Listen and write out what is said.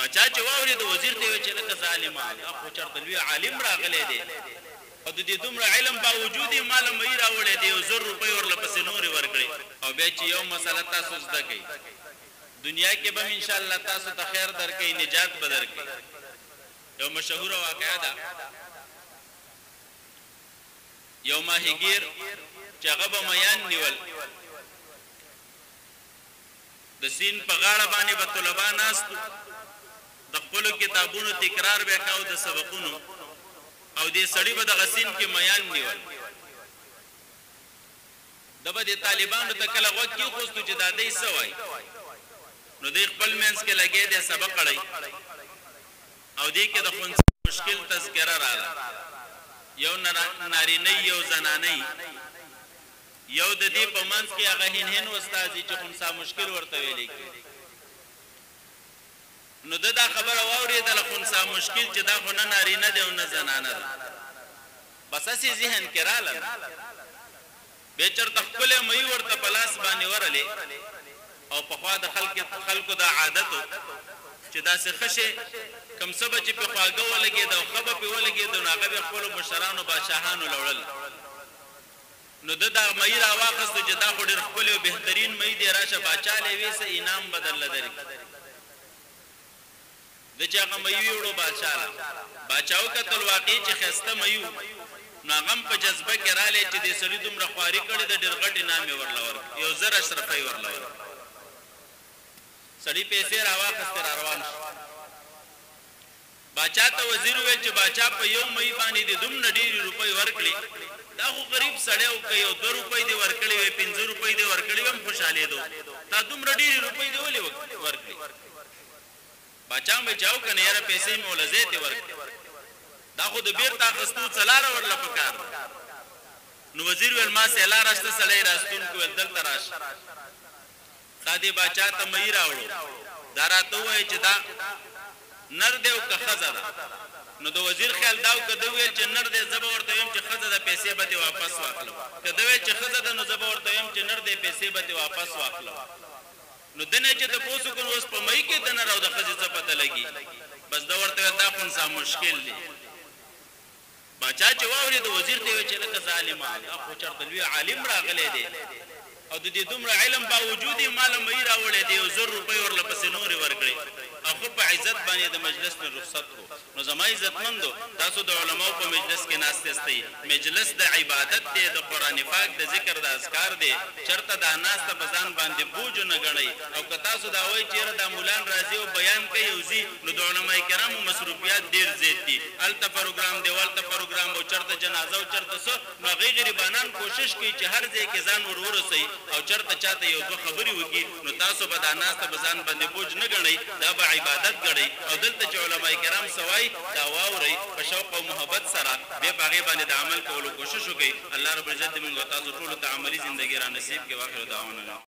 باچا چې واوري د وزیر ته وی چې لکه ظالم خو چرته لوی عالم راغلی دی او د دې دومره علم باوجود یې مال مې راوړی دی او 100 روپۍ ورله پسې نورې ورکړي او بیا چې یو مسله تاسو زده کوئ دنیا کې به ان شاء الله تاسو ته خیر درکړي نجات به درکړي یو مشهوره واقعه ده یو ماهیګیر چې هغه به میان نیول د سین په غاړه باندې به طلبا ناستو د خپلو کتابونو تکرار به کاو د سبقونو او دې سړی به د غسین کې میان نیول د به د طالبانو ته کله غوږ کېښوستو چې دا دی څه وایي نو دی خپل منځ کې لګی دی سبق اړی او دې کې د خنثی مشکل تذکره راغله یو نارینه یو زنانه یو د دې په منځ کې هغه هین استاد چې خنثی مشکل ورته ویلې نو دا خبره واورېدله خنثی مشکل چې دا خو نه نارینه دی او نه زنانه ده بس هسې ذهن کې راله بیا چېرته ښکلی مۍ ورته په لاس باندې ورلې او پخوا د خلکو دا عادت و چې داسې ښه شی کوم څه به چې پې خواږه ولګېده او ښه به پې ولګېده نو هغه بیا خپلو مشرانو بادشاهانو لوړل نو ده دا مۍ راواخیستو چې دا خو ډېر ښکلی او بهترین مۍ دی راشه باچا لی وې څه انعام به درله درکړي د چې هغه مۍ ویوړو بادشاه له باچا وکتل واقعي چې ښایسته مۍ و نو هغه هم په جذبه کې رالی چې دې سړي دومره خواري کړې ده ډېر غټ انعام یې ورله ورکړي 1000 اشرفۍ ورله ورکړي سړي پیسې راواخیستې را روان شو باچا ته وزیر وویل چې باچا په یو مۍ باندې دې دومره ډېرې روپۍ ورکړي دا خو غریب سړی و که یو 2 روپۍ دې ورکړې وې 5 روپۍ دې ورکړې وې هم خوشحالېدو دا دومره ډېرې روپۍ دې ولې ورکړي باچا مې جاو که نه یاره پیسې مې وله زیاتې ورکړي دا خو د بیرته اخیستو څه لاره ورله پکار نو وزیر ویل ما سې لاره شته سړی راستونکي ویل دلته راشه دا دې باچا ته مۍ راوړو دا راته ووایي چې دا نر دی او که ښځه ده نو د وزیر خیال دا و که ده ویل چې نر دی زه به ورته ویم چې ښځه ده پیسې به دې واپس واخلم که ده ویل چې ښځه ده نو زه به ورته ویم چې نر دی پیسې به دې واپس واخلم نو ده نه چې تپوس وکړو اوس په مۍ کې د نر او د ښځې څه پته لګي بس ده ورته ویل دا خنثی مشکل دی باچا چې واورېد د وزیر ته یې ویل چې لکه ظالمه خو چېرته لوی عالم راغلی دی او د دې دومره علم باوجود یې ماله مۍ راوړی دی یو 100 روپۍ ورله پسې نورې ورکړې او خو په عزت باندې د مجلس نه رخصت کړو نو زما عزتمندو تاسو د علماو په مجلس کې ناست یاستئ مجلس د عبادت دی د قرآن پاک د ذکر د اذکار دی چېرته دا ناسته په ځان باندې بوج نه ګڼئ او که تاسو دا وایئ چې یاره دا مولان راځي او بیان کوي او ځي نو د علما کرامو مصروفیات ډېر زیات دي هلته پروګرام دی والته پروګرام او چېرته جنازه او چېرته څه نو هغوی غریبانان کوشش کوي چې هر ځای کې ځان ور ورسوي او چېرته چاته یو 2 خبرې وکړي نو تاسو به دا ناسته په ځان باندې بوج نه ګڼئ دا به عبادت ګڼئ او دلته چې علما کرام څه وایي دا واورئ په شوق او محبت سره بیا په هغې باندې د عمل کولو کوشش وکړئ الله رب العزت دې موږ او تاسو ټولو ته عملي زندګي را نصیب کړي واخر دعوانا